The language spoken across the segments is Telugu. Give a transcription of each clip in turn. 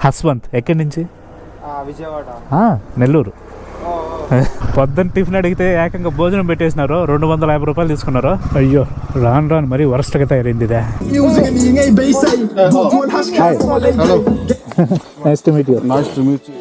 హస్వంత్. ఎక్కడి నుంచి? విజయవాడ. నెల్లూరు. పొద్దున్న టిఫిన్ అడిగితే ఏకంగా భోజనం పెట్టేసినారు, 250 రూపాయలు తీసుకున్నారు. అయ్యో రాను రాను మరీ వరస్ట్గా తయారైంది ఇదే. Nice to meet you. Nice to meet you.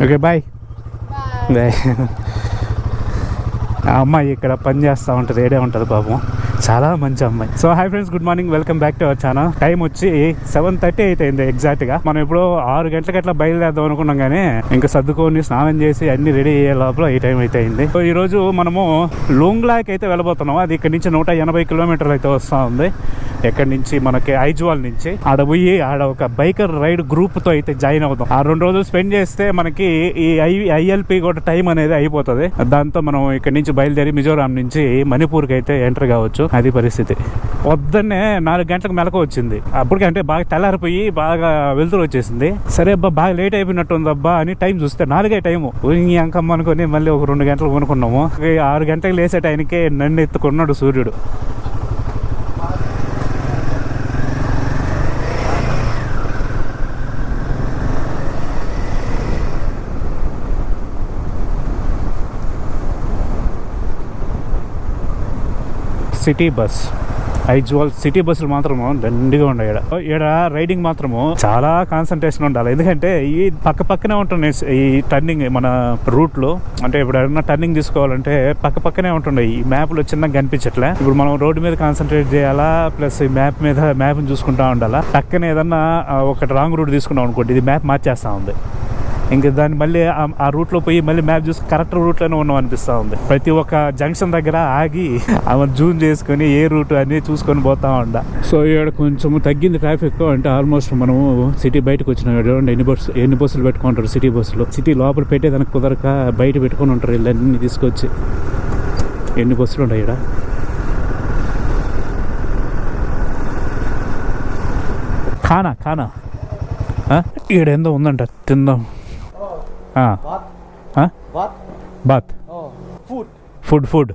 Okay bye bye. ఆ అమ్మాయి ఇక్కడ పని చేస్తూ ఉంటుంది, ఏడే ఉంటుంది పాపం, చాలా మంచి అమ్మాయి. So hi friends, good morning, welcome back to our channel. Time వచ్చి 7:30 అయిపోయింది ఎగ్జాక్ట్గా. మనం ఇప్పుడు 6 గంటలకి అట్లా బయలుదేద్దాం అనుకున్నాం, కానీ ఇంకా సర్దుకొని స్నానం చేసి అన్ని రెడీ అయ్యే లోపల ఈ టైం అయితే అయింది. సో ఈరోజు మనము లూంగ్లాకి అయితే వెళ్ళబోతున్నాం. అది ఇక్కడ నుంచి 180 కిలోమీటర్లు అయితే వస్తూ ఉంది. ఎక్కడి నుంచి మనకి ఐజ్వాల్ నుంచి ఆడ పోయి ఆడ ఒక బైకర్ రైడ్ గ్రూప్తో అయితే జాయిన్ అవుతాం. ఆ 2 రోజులు స్పెండ్ చేస్తే మనకి ఈ ఐఎల్పి కూడా టైం అనేది అయిపోతుంది. దాంతో మనం ఇక్కడ నుంచి బయలుదేరి మిజోరాం నుంచి మణిపూర్కి అయితే ఎంటర్ కావచ్చు. అది పరిస్థితి. పొద్దున్నే 4 గంటలకు మెలకు వచ్చింది. అప్పటికంటే బాగా తెల్లారిపోయి బాగా వెలుతురు వచ్చేసింది. సరే అబ్బా బాగా లేట్ అయిపోయినట్టుంది అబ్బా అని టైం చూస్తే 4 టైము అంకమ్మ అనుకుని మళ్ళీ ఒక 2 గంటలు కొనుక్కున్నాము. 6 గంటలకు లేసే టైంకే నన్ను ఎత్తుకున్నాడు సూర్యుడు. సిటీ బస్, ఐజ్వాల్ సిటీ బస్సులు మాత్రము దండిగా ఉన్నాయి. ఈడ రైడింగ్ మాత్రము చాలా కాన్సన్ట్రేషన్ ఉండాలి. ఎందుకంటే ఈ పక్కనే ఉంటున్నాయి ఈ టర్నింగ్ మన రూట్లో. అంటే ఇప్పుడు ఏదైనా టర్నింగ్ తీసుకోవాలంటే పక్కనే ఉంటున్నాయి. ఈ మ్యాప్లో చిన్నగా కనిపించట్లే. ఇప్పుడు మనం రోడ్డు మీద కాన్సన్ట్రేట్ చేయాలా, ప్లస్ ఈ మ్యాప్ని చూసుకుంటా ఉండాలా. పక్కన ఏదన్నా ఒక రాంగ్ రూట్ తీసుకున్నాం అనుకోండి, ఇది మ్యాప్ మార్చేస్తూ ఉంది. ఇంకా దాన్ని మళ్ళీ ఆ రూట్లో పోయి మళ్ళీ మ్యాప్ చూసి కరెక్ట్ రూట్లోనే ఉన్నాం అనిపిస్తూ ఉంది. ప్రతి ఒక్క జంక్షన్ దగ్గర ఆగి ఆమె జూమ్ చేసుకొని ఏ రూట్ అని చూసుకొని పోతా ఉండ. సో ఇక్కడ కొంచెం తగ్గింది ట్రాఫిక్. అంటే ఆల్మోస్ట్ మనము సిటీ బయటకు వచ్చిన ఎన్ని బస్సులు పెట్టుకుంటారు సిటీ బస్సులు. సిటీ లోపల పెట్టేదానికి కుదరక బయట పెట్టుకొని ఉంటారు వీళ్ళన్నీ తీసుకొచ్చి. ఎన్ని బస్సులు ఉంటాయి ఇక్కడ. ఖానా ఈడేందో ఉందంట, తిందాం. బాత్ ఫుడ్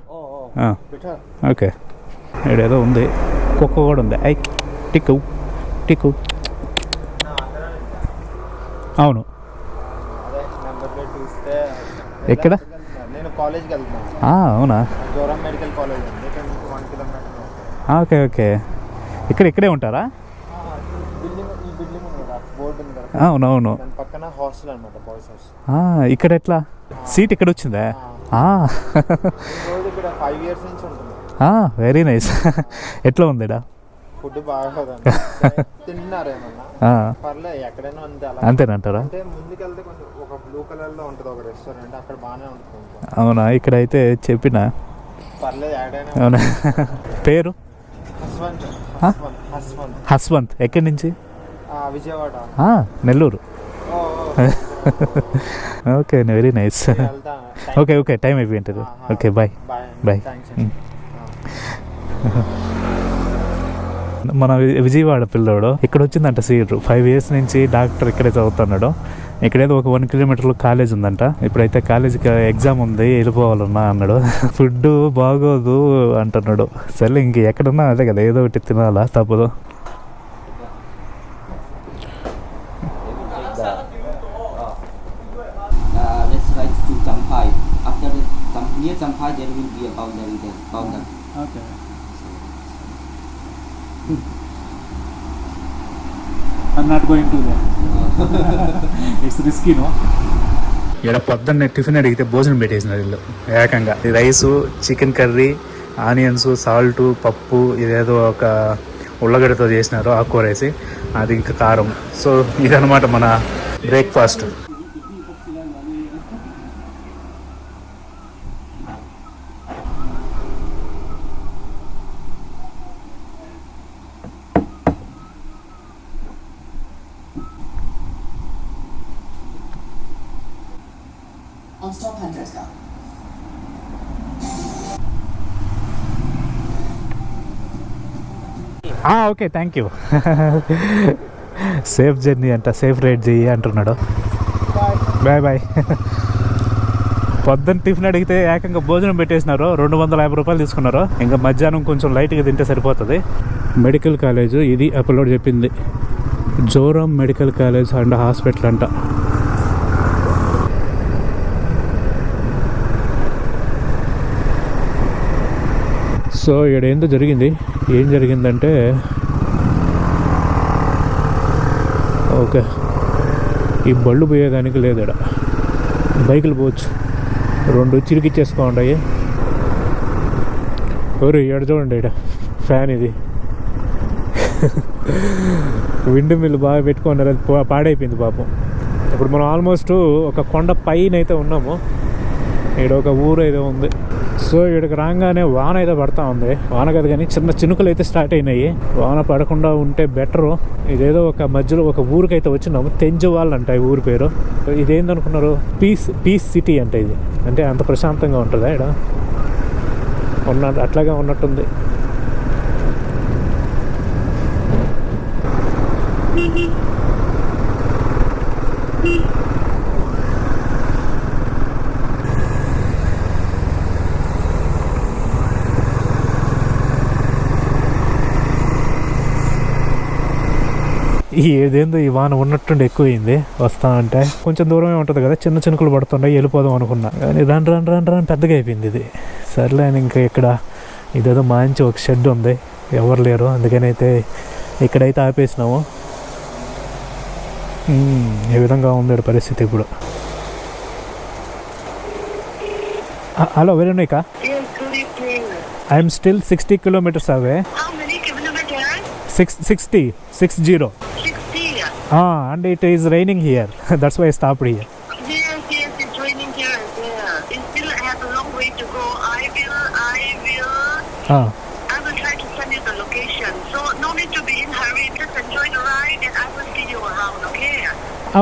ఓకే. ఇక్కడేదో ఉంది, కుక్క కూడా ఉంది. ఐ టిక్కు అవును. ఎక్కడ? అవునా? ఓకే. ఇక్కడే ఉంటారా? అవునవును. ఇక్కడ ఎట్లా సీట్ ఇక్కడ వచ్చిందా? Very nice. ఎట్లా ఉంది? ఫుడ్ బాగా అంతేనంటారా? అవునా? ఇక్కడైతే చెప్పిన అవునా? పేరు హస్వంత్. ఎక్కడి నుంచి? Vijayawada. Nellore. Okay very nice. వెళ్తా. ఓకే ఓకే టైం అయిపోయింటుంది. Okay bye. బాయ్. మన విజయవాడ పిల్లోడు ఇక్కడ వచ్చిందంట సీట్. 5 years నుంచి డాక్టర్ ఇక్కడే చదువుతున్నాడు. ఇక్కడేదో ఒక 1 kilometer కాలేజ్ ఉందంట. ఇప్పుడైతే కాలేజీకి ఎగ్జామ్ ఉంది, వెళ్ళిపోవాలన్నా అన్నాడు. ఫుడ్ బాగోదు అంటున్నాడు. సరే ఇంక ఎక్కడున్నా అదే కదా, ఏదో ఒకటి తినాలా, తప్పదు. Let's ride to Champai. After the near Champai, there will be a boundary there. Boundary. Okay. I'm not going to there. It's risky, no? ఇక్కడ పొద్దున్నే టిఫిన్ అడిగితే భోజనం పెట్టేసినారు వీళ్ళు ఏకంగా. Rice, chicken curry, onions, salt, పప్పు, ఇదేదో ఒక ఉల్లగడ్డతో చేసినారు ఆకుకూర వేసి, అది ఇంకా కారం. సో ఇదనమాట మన breakfast. On stop handles ka. Okay thank you. Safe journey అంట, సేఫ్ రైడ్ చెయ్యి అంటున్నాడు. Bye bye. పొద్దున్న టిఫిన్ అడిగితే ఏకంగా భోజనం పెట్టేసినారు. 250 రూపాయలు తీసుకున్నారు. ఇంకా మధ్యాహ్నం కొంచెం లైట్గా తింటే సరిపోతుంది. మెడికల్ కాలేజ్ ఇది అప్పుడు చెప్పింది, Zoram medical college and hospital అంట. సో ఇక్కడ ఏందో జరిగింది. ఏం జరిగిందంటే, ఓకే ఈ బళ్ళు పోయేదానికి లేదు ఇక్కడ, బైకులు పోవచ్చు. 2 చిరికిచ్చేసుకోండి. ఎవరు ఇక్కడ చూడండి, ఇక్కడ ఫ్యాన్ ఇది విండ్ మిల్ బాగా పెట్టుకున్నారు, అది పాడైపోయింది పాపం. ఇప్పుడు మనం ఆల్మోస్ట్ ఒక కొండ పైన అయితే ఉన్నాము. ఇక్కడ ఒక ఊరు అయితే ఉంది. సో ఇక్కడికి రాగానే వాన అయితే పడతా ఉంది. వాన కదా కానీ చిన్న చినుకులు అయితే స్టార్ట్ అయినాయి. వాన పడకుండా ఉంటే బెటరు. ఇదేదో ఒక మధ్యలో ఒక ఊరికైతే వచ్చినాము, తెంజవాల్ అంట ఈ ఊరి పేరు. ఇదేందనుకున్నారు, పీస్ సిటీ అంట ఇది. అంటే అంత ప్రశాంతంగా ఉంటుందా ఇక్కడ? అట్లాగే ఉన్నట్టుంది. ఏదేందో ఈ వాన ఉన్నట్టుండి ఎక్కువైంది. వస్తా అంటే కొంచెం దూరమే ఉంటుంది కదా, చిన్న చినుకులు పడుతుండే వెళ్ళిపోదాం అనుకున్నా, కానీ రన్ పెద్దగా అయిపోయింది ఇది. సర్లే ఇంకా ఇక్కడ ఇదేదో మంచి ఒక షెడ్ ఉంది, ఎవరు లేరు, అందుకని అయితే ఇక్కడైతే ఆపేసినాము. ఈ విధంగా ఉంది పరిస్థితి ఇప్పుడు. Hello Veronica, I'm still 60 kilometers away. How many kilometers? 60. 60. And it is raining here. That's why I stopped here. Yes, it's raining here as well. It still has a long way to go. I will try to send you the location. So no need to be in hurry. Just enjoy the ride and I will see you around, okay?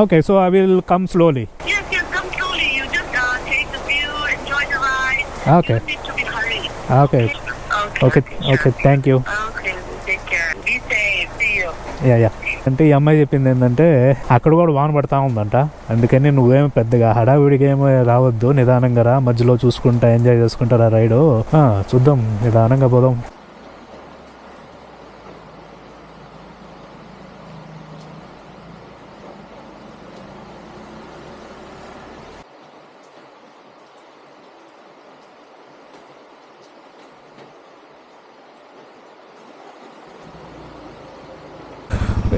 Okay, so I will come slowly. Yes, come slowly. You just take the view, enjoy the ride. Okay. You don't need to be hurried. Okay. Okay, Thank you. Okay, take care. Be safe. See you. Yeah. అంటే ఈ అమ్మాయి చెప్పింది ఏంటంటే అక్కడ కూడా వాన పడతా ఉందంట, అందుకని నువ్వేమి పెద్దగా హడావిడిగా ఏమో రావద్దు, నిదానంగా రా, మధ్యలో చూసుకుంటా ఎంజాయ్ చేసుకుంటారా రైడు. చూద్దాం, నిదానంగా పోదాం.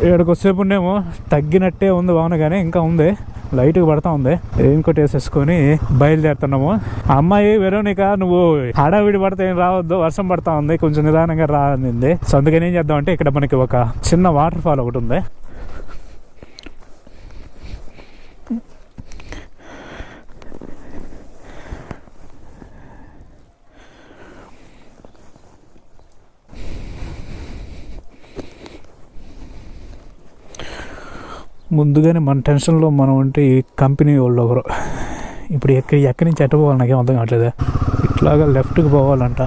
ఏడుకొచ్చేపు ఉండేమో తగ్గినట్టే ఉంది వాన, కానీ ఇంకా ఉంది, లైట్గా పడతా ఉంది. రెయిన్ కోట్ వేసేసుకొని బయలుదేరుతున్నాము. అమ్మాయి వెరోనికా, నువ్వు హడావిడి పడితే ఏం రావద్దు, వర్షం పడతా ఉంది, కొంచెం నిదానంగా రా అనింది. సో అందుకని ఏం చేద్దాం అంటే, ఇక్కడ మనకి ఒక చిన్న వాటర్ ఫాల్ ఒకటి ఉంది. ముందుగానే మన టెన్షన్లో మనం ఉంటే ఈ కంపెనీ వాళ్ళు ఒకరు ఇప్పుడు ఎక్కడి నుంచి ఎట్ట పోవాలి నాకేం అర్థం కావట్లేదు. ఇట్లాగా లెఫ్ట్కి పోవాలంట.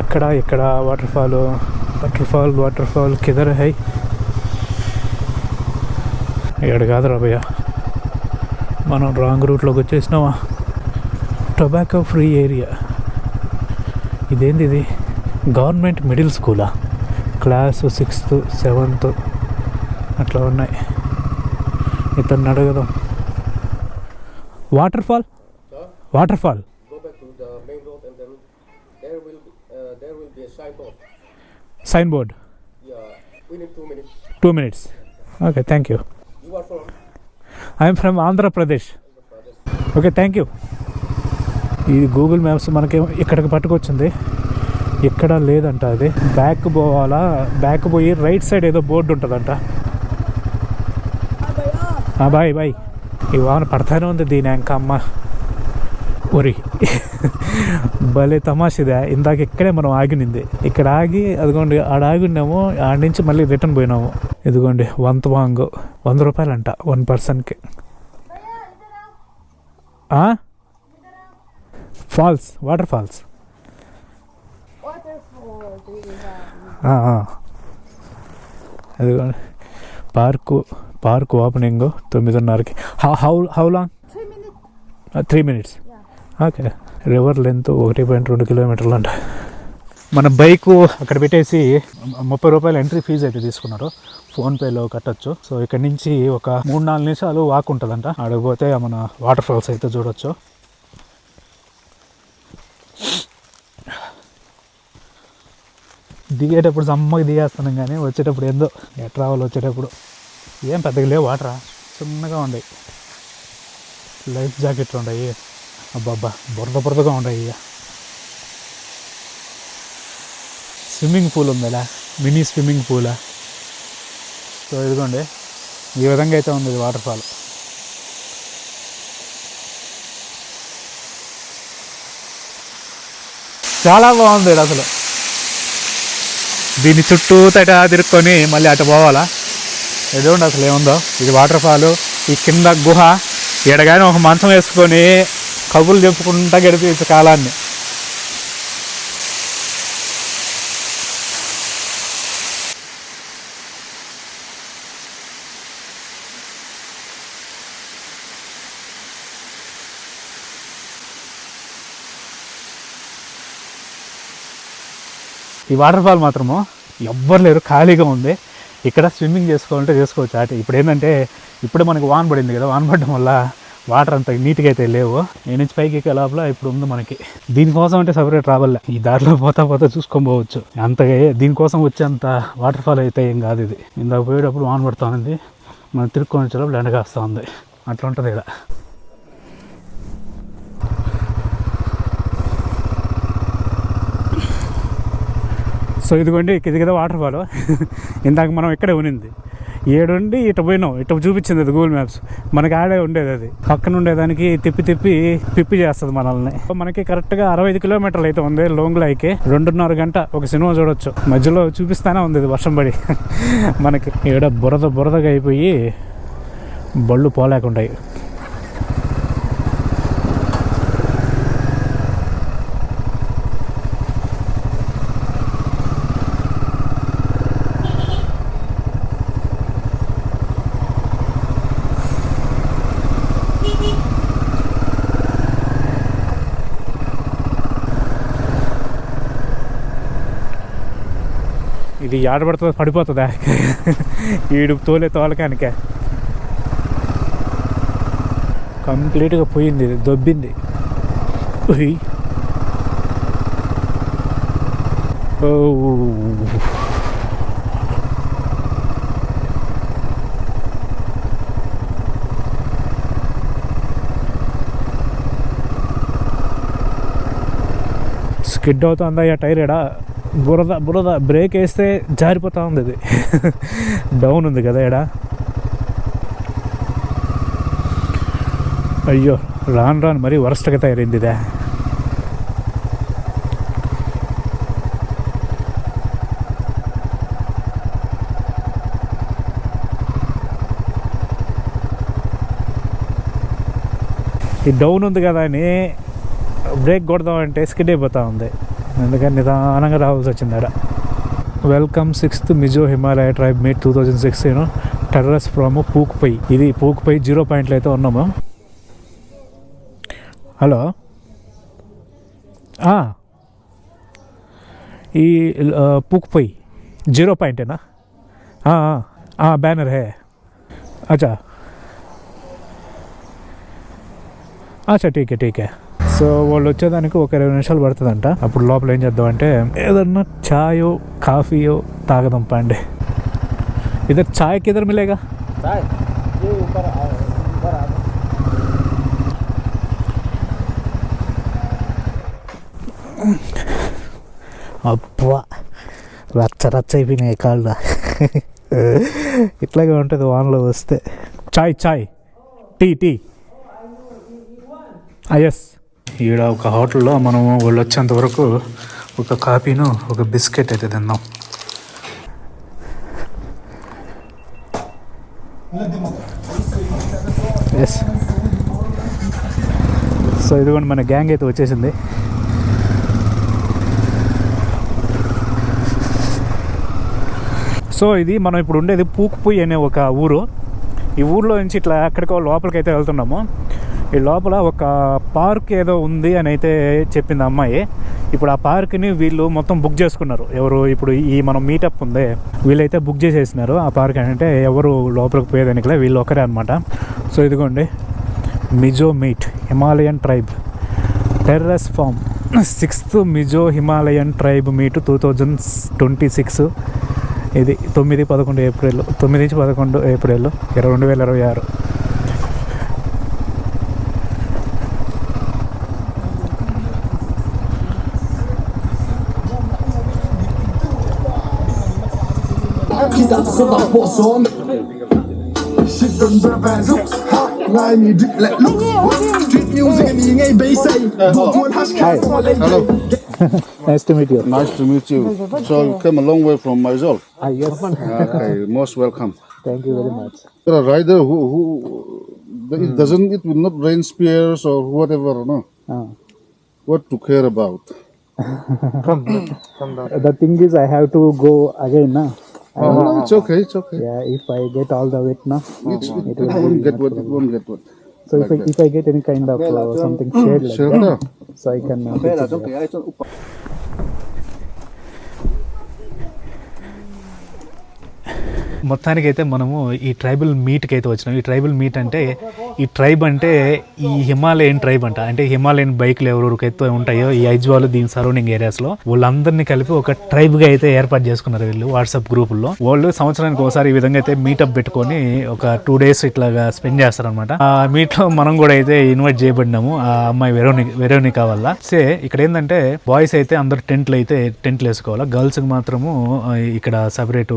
ఎక్కడ వాటర్ ఫాల్ కిదర్ హై. ఇక్కడ కాదురా భయ్య, మనం రాంగ్ రూట్లోకి వచ్చేసినావా. Tobacco free area. ఇదేంది ఇది? గవర్నమెంట్ మిడిల్ స్కూలా? క్లాస్ 6th 7th అట్లా ఉన్నాయి. ఇతన్ని అడగదాం. Waterfall. Go back to the main road and then there will be a signboard. Sign board. Yeah, within 2 minutes. 2 minutes. Okay, thank you. You are from? I'm from Andhra Pradesh. Okay, thank you. ఈ గూగుల్ మ్యాప్స్ మనకి ఇక్కడికి పట్టుకొచ్చింది. ఇక్కడ లేదంట అది. బ్యాక్ పోవాలా. బ్యాక్ పోయి రైట్ సైడ్ ఏదో బోర్డు ఉంటుందంట. బాయ్. ఈ వాన పడతానే ఉంది దీని అమ్మ. ఒరి భలే తమాషిదే. ఇందాక ఇక్కడే మనం ఆగినింది. ఇక్కడ ఆగి అదిగోండి ఆడ ఆగినాము. ఆడ నుంచి మళ్ళీ రిటర్న్ పోయినాము. ఇదిగోండి వంతవాంగ్ 100 రూపాయలంట 1 personకి. Falls, waterfalls. అదిగోండి పార్క్ ఓపెనింగ్ 9:30కి. How long? 3 minutes. Okay. River length 1.2 kilometers అంట. మన బైకు అక్కడ పెట్టేసి 30 రూపాయలు ఎంట్రీ ఫీజు అయితే తీసుకున్నారు. ఫోన్పేలో కట్టచ్చు. సో ఇక్కడ నుంచి ఒక 3-4 నిమిషాలు వాక్ ఉంటుందంట. అడగపోతే మన వాటర్ ఫాల్స్ అయితే చూడొచ్చు. దిగేటప్పుడు సమ్మగా దిగేస్తున్నాం, కానీ వచ్చేటప్పుడు ఏందో ఎట్ రావాలి. వచ్చేటప్పుడు ఏం పెద్దగా లేవు, వాటరా చిన్నగా ఉన్నాయి. లైఫ్ జాకెట్లు ఉన్నాయి. అబ్బాబ్బా బురదగా ఉన్నాయి. స్విమ్మింగ్ పూల్ ఉందా, మినీ స్విమ్మింగ్ పూలా. సో ఇదిగోండి ఈ విధంగా అయితే ఉంది వాటర్ ఫాల్. చాలా బాగుంది అసలు. దీని చుట్టూ తట తిరుక్కొని మళ్ళీ అటు పోవాలా. ఎదుగుండి అసలు ఏముందో. ఇది వాటర్ ఫాల్. ఈ కింద గుహ. ఎడగానే ఒక మంచం వేసుకొని కబుర్లు చెప్పుకుంటా గడిపేసి కాలాన్ని. ఈ వాటర్ ఫాల్ మాత్రము ఎవ్వరు లేరు, ఖాళీగా ఉంది. ఇక్కడ స్విమ్మింగ్ చేసుకోవాలంటే చేసుకోవచ్చు. అటు ఇప్పుడు ఏంటంటే ఇప్పుడే మనకి వాన పడింది కదా, వాన పడడం వల్ల వాటర్ అంత నీట్గా అయితే లేవు. నేను నుంచి పైకి ఎక్కే లోపల ఇప్పుడు ఉంది మనకి. దీనికోసం అంటే సపరేట్ రావాలే. ఈ దారిలో పోతా చూసుకొని పోవచ్చు. అంతగా దీనికోసం వచ్చేంత వాటర్ ఫాల్ అయితే ఏం కాదు ఇది. ఇందాక పోయేటప్పుడు వాన పడుతూ ఉంది, మనం తిరుక్కొని వచ్చేటప్పుడు ఎండ కాస్తూ ఉంది. అట్లా ఉంటుంది ఇక్కడ. సో ఇదిగోండి ఇది కదా వాటర్ ఫాల్. ఇందాక మనం ఇక్కడే ఉనింది. ఏడుండి ఇటు పోయినాం, ఇటు చూపించింది అది గూగుల్ మ్యాప్స్. మనకి ఆడే ఉండేది అది. పక్కన ఉండేదానికి తిప్పి చేస్తుంది మనల్ని. మనకి కరెక్ట్గా 65 kilometers అయితే ఉంది లోంగ్లాయికి. 2.5 గంట ఒక సినిమా చూడొచ్చు. మధ్యలో చూపిస్తానే ఉంది ఇది వర్షం పడి. మనకి ఇక్కడ బురదగా అయిపోయి బళ్ళు పోలేకుంటాయి. ఇది ఆడబడుతుందో పడిపోతుందా ఈడు తోలకానికే. కంప్లీట్గా పోయింది, ఇది దొబ్బింది. ఓ స్కిడ్ అవుతుందా ఆ టైర్. ఎడా బురద బ్రేక్ వేస్తే జారిపోతూ ఉంది. అది డౌన్ ఉంది కదా ఎడా. అయ్యో రాను మరీ వరస్ట్గా తయారైంది ఇదే. ఈ డౌన్ ఉంది కదా అని బ్రేక్ కొడదామంటే స్కిడ్ అయిపోతూ ఉంది, అందుకని నిదానంగా రావాల్సి వచ్చింది ఆడ. Welcome 6th Mizo Himalaya tribe meet 2016 terrace from Pukpui. ఇది పూక్పై 0 పాయింట్లు అయితే ఉన్నాము. హలో, ఈ పూక్పై 0 పాయింటేనా? बैनर है. अच्छा अच्छा ठीक है. సో వాళ్ళు వచ్చేదానికి ఒక 20 నిమిషాలు పడుతుందంట. అప్పుడు లోపల ఏం చేద్దామంటే ఏదన్నా చాయో కాఫీయో తాగదాం పండి. ఇద్దరు చాయ్ కిదర్ మిలేగా? అబ్బా రచ్చ అయిపోయినాయి కాళ్ళ. ఇట్లాగే ఉంటుంది వానలో వస్తే. చాయ్ టీ ఎస్. ఈడ ఒక హోటల్లో మనం వాళ్ళు వచ్చేంత వరకు ఒక కాఫీను ఒక బిస్కెట్ అయితే తిందాం. ఎస్. సో ఇదిగోండి మన గ్యాంగ్ అయితే వచ్చేసింది. సో ఇది మనం ఇప్పుడు ఉండేది పూక్పుయ్ అనే ఒక ఊరు. ఈ ఊర్లో నుంచి ఇట్లా ఎక్కడికో లోపలికి అయితే వెళ్తున్నాము. ఈ లోపల ఒక పార్క్ ఏదో ఉంది అని అయితే చెప్పింది అమ్మాయి. ఇప్పుడు ఆ పార్క్ని వీళ్ళు మొత్తం బుక్ చేసుకున్నారు. ఎవరు ఇప్పుడు ఈ మనం మీటప్ ఉంది వీళ్ళైతే బుక్ చేసేసినారు ఆ పార్క్. అంటే ఎవరు లోపలికి పోయేదానికిలే, వీళ్ళు ఒకరే అనమాట. సో ఇదిగోండి Mizo meet Himalayan tribe terrace farm 6th Mizo Himalayan tribe meet 2026. ఇది 9-11 April 2026. Hello. Nice to meet you. Nice to meet you. So you came a long way from Mysore. Yes. Okay, most welcome. Thank you very much. There are rider who it will not rain spears or whatever, no? What to care about? The thing is I have to go again na. Oh, no, it's okay. Yeah, if I get all the weight na. It won't get wet. It won't get wet. So if I get any kind of something shade like Shelter. that, so I can fix it there. మొత్తానికి అయితే మనము ఈ ట్రైబల్ మీట్కి అయితే వచ్చినాం. ఈ ట్రైబల్ మీట్ అంటే ఈ ట్రైబ్ అంటే ఈ హిమాలయన్ ట్రైబ్ అంట. అంటే హిమాలయన్ బైక్లు ఎవరెవరికైతే ఉంటాయో ఈ ఐజ్వాల్ దీని సరౌండింగ్ ఏరియాస్లో వాళ్ళందరినీ కలిపి ఒక ట్రైబ్గా అయితే ఏర్పాటు చేసుకున్నారు వీళ్ళు వాట్సాప్ గ్రూపుల్లో. వాళ్ళు సంవత్సరానికి ఒకసారి ఈ విధంగా అయితే మీటప్ పెట్టుకొని ఒక 2 days ఇట్లాగా స్పెండ్ చేస్తారనమాట. ఆ మీట్లో మనం కూడా అయితే ఇన్వైట్ చేయబడినాము ఆ అమ్మాయి వెరోనికా వల్ల. ఇక్కడ ఏంటంటే బాయ్స్ అయితే అందరు టెంట్లు వేసుకోవాలి. గర్ల్స్కి మాత్రము ఇక్కడ సపరేట్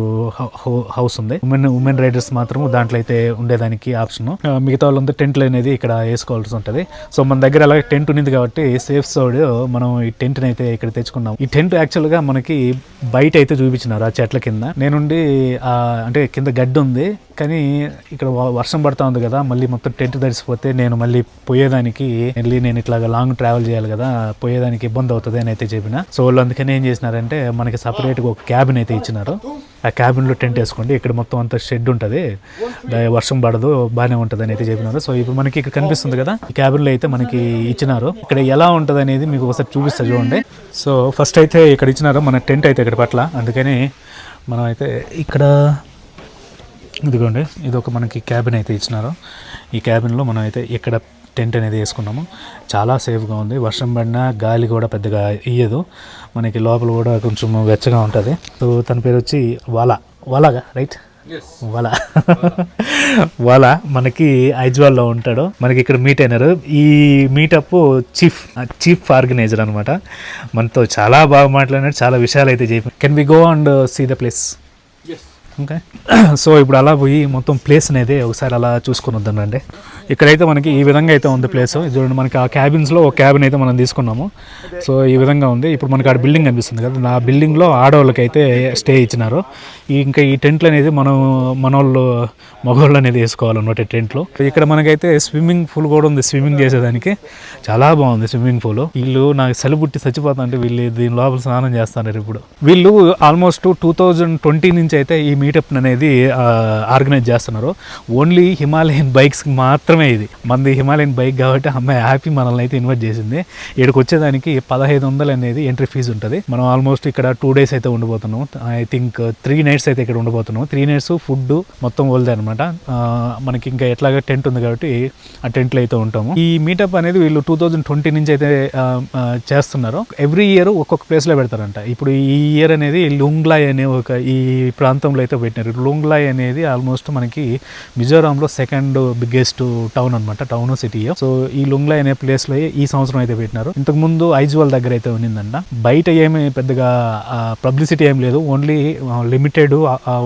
హౌస్ ఉంది. ఉమెన్ రైడర్స్ మాత్రం దాంట్లో అయితే ఉండేదానికి ఆప్షన్. మిగతా వాళ్ళంతా టెంట్లు అనేది ఇక్కడ వేసుకోవాల్సి ఉంటుంది. సో మన దగ్గర అలాగే టెంట్ ఉంది కాబట్టి సేఫ్ సైడ్ మనం ఈ టెంట్ అయితే ఇక్కడ తెచ్చుకున్నాం. ఈ టెంట్ యాక్చువల్ గా మనకి బయట అయితే చూపించినారు ఆ చెట్ల కింద. నేనుండి అంటే కింద గడ్డి ఉంది కానీ ఇక్కడ వర్షం పడతా ఉంది కదా, మళ్ళీ మొత్తం టెంట్ తడిసిపోతే నేను మళ్ళీ పోయేదానికి నేను ఇట్లా లాంగ్ ట్రావెల్ చేయాలి కదా, పోయేదానికి ఇబ్బంది అవుతుంది అని అయితే చెప్పిన. సో వాళ్ళు అందుకని ఏం చేసినారంటే మనకి సపరేట్గా ఒక క్యాబిన్ అయితే ఇచ్చినారు. ఆ క్యాబిన్లో టెంట్ వేసుకోండి, ఇక్కడ మొత్తం అంతా షెడ్ ఉంటుంది, వర్షం పడదు, బాగానే ఉంటుంది అని అయితే చెప్పినారు. సో ఇప్పుడు మనకి ఇక్కడ కనిపిస్తుంది కదా ఈ క్యాబిన్లో అయితే మనకి ఇచ్చినారు. ఇక్కడ ఎలా ఉంటుంది అనేది మీకు ఒకసారి చూపిస్తా చూడండి. సో ఫస్ట్ అయితే ఇక్కడ ఇచ్చినారు మన టెంట్ అయితే ఇక్కడ పట్ల. అందుకని మనం అయితే ఇక్కడ ఇదిగోండి ఇది ఒక మనకి క్యాబిన్ అయితే ఇచ్చినారు. ఈ క్యాబిన్లో మనం అయితే ఇక్కడ టెంట్ అనేది వేసుకున్నాము. చాలా సేఫ్గా ఉంది. వర్షం పడినా గాలి కూడా పెద్దగా ఇయ్యదు. మనకి లోపల కూడా కొంచెం వెచ్చగా ఉంటుంది. సో తన పేరు వచ్చి వాలాగా రైట్ వాలా మనకి ఐజ్వాల్లో ఉంటాడు. మనకి ఇక్కడ మీట్ అయినారు. ఈ మీటప్ చీఫ్ ఆర్గనైజర్ అనమాట. మనతో చాలా బాగా మాట్లాడినాడు, చాలా విషయాలు అయితే చెప్పి. Can we go and see the place? Okay. So ఇప్పుడు అలా పోయి మొత్తం ప్లేస్ అనేది ఒకసారి అలా చూసుకొని వద్దామండి. ఇక్కడైతే మనకి ఈ విధంగా అయితే ఉంది ప్లేస్. చూడండి, మనకి ఆ క్యాబిన్స్లో ఒక క్యాబిన్ అయితే మనం తీసుకున్నాము. సో ఈ విధంగా ఉంది. ఇప్పుడు మనకి ఆడ బిల్డింగ్ కనిపిస్తుంది కదా, ఆ బిల్డింగ్లో ఆడవాళ్ళకి అయితే స్టే ఇచ్చినారు. ఇంకా ఈ టెంట్లు అనేది మనోళ్ళు మగవాళ్ళు అనేది వేసుకోవాలన్నమాట టెంట్లో. ఇక్కడ మనకైతే స్విమ్మింగ్ పూల్ కూడా ఉంది, స్విమ్మింగ్ చేసేదానికి చాలా బాగుంది స్విమ్మింగ్ పూల్. వీళ్ళు నాకు చలి పుట్టి చచ్చిపోతా అంటే వీళ్ళు దీని లోపల స్నానం చేస్తున్నారు. ఇప్పుడు వీళ్ళు ఆల్మోస్ట్ 2020 నుంచి అయితే ఈ మీటప్ అనేది ఆర్గనైజ్ చేస్తున్నారు. ఓన్లీ హిమాలయన్ బైక్స్ మాత్రమే. ఇది మనది హిమాలయన్ బైక్ కాబట్టి అమ్మాయి హ్యాపీ మనల్ని అయితే ఇన్వైట్ చేసింది. ఇక్కడికి వచ్చేదానికి 1500 అనేది ఎంట్రీ ఫీజు ఉంటుంది. మనం ఆల్మోస్ట్ ఇక్కడ 2 days అయితే ఉండిపోతున్నాం. ఐ థింక్ 3 nights అయితే ఇక్కడ ఉండిపోతున్నాం. 3 nights ఫుడ్ మొత్తం వదిలే అనమాట. మనకి ఇంకా ఎట్లాగా టెంట్ ఉంది కాబట్టి ఆ టెంట్లో అయితే ఉంటాము. ఈ మీటప్ అనేది వీళ్ళు 2020 నుంచి అయితే చేస్తున్నారు. ఎవ్రీ ఇయర్ ఒక్కొక్క ప్లేస్లో పెడతారంట. ఇప్పుడు ఈ ఇయర్ అనేది లుంగ్లాయ్ అనే ఒక ఈ ప్రాంతంలో అయితే పెట్టినారు. లుంగ్లాయ్ అనేది ఆల్మోస్ట్ మనకి మిజోరాంలో 2nd బిగ్గెస్ట్ టౌన్ అనమాట, టౌన్ సిటీ. సో ఈ లుంగ్లాయ్ అనే ప్లేస్లో ఈ సంవత్సరం అయితే పెట్టినారు. ఇంతకుముందు ఐజ్వాల్ దగ్గర అయితే ఉన్నిందంట. బయట ఏమి పెద్దగా పబ్లిసిటీ ఏం లేదు, only limited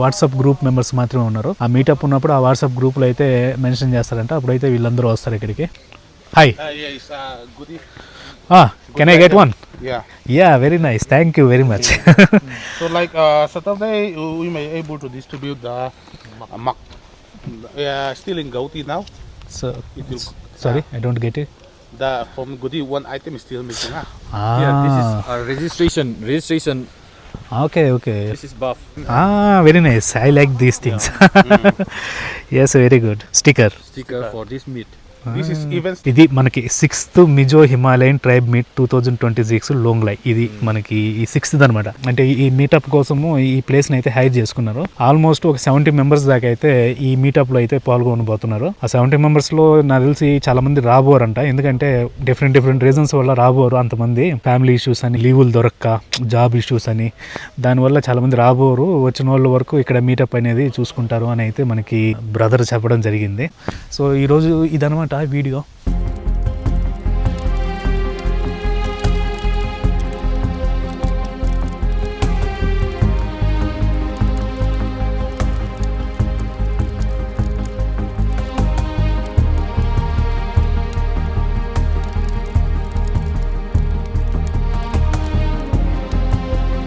WhatsApp group members మాత్రమే ఉన్నారు. ఆ మీటప్ ఉన్నప్పుడు ఆ వాట్సాప్ గ్రూప్లో అయితే మెన్షన్ చేస్తారంట. అప్పుడైతే వీళ్ళందరూ వస్తారు ఇక్కడికి. Hi, Yeah, it's goodie. Can I get one? Yeah. Yeah, very nice. Thank you very much. So like Saturday, we may able to distribute the mak. Still in Gauti now. So, It will, sorry, I don't get it. the from goodie one item is still missing. Yeah, this is our registration. Okay. This is buff. Very nice. I like these things. Yes, very good. Sticker. Sticker for this meat. This is even ఇది మనకి 6th Mizo Himalayan tribe meet 2026 లోంగ్లై. ఇది మనకి ఈ 6th అనమాట. అంటే ఈ మీటప్ కోసము ఈ ప్లేస్ని అయితే హైర్ చేసుకున్నారు. ఆల్మోస్ట్ ఒక 70 members దాకా అయితే ఈ మీటప్లో అయితే పాల్గొనబోతున్నారు. ఆ 70 members-లో నాకు తెలిసి చాలా మంది రాబోరంట. ఎందుకంటే డిఫరెంట్ రీజన్స్ వల్ల రాబోరు అంతమంది. ఫ్యామిలీ ఇష్యూస్ అని, లీవులు దొరక్క, జాబ్ ఇష్యూస్ అని, దానివల్ల చాలా మంది రాబోరు. వచ్చిన వాళ్ళ వరకు ఇక్కడ మీటప్ అనేది చూసుకుంటారు అని అయితే మనకి బ్రదర్ చెప్పడం జరిగింది. సో ఈరోజు ఇదనమాట వీడియో.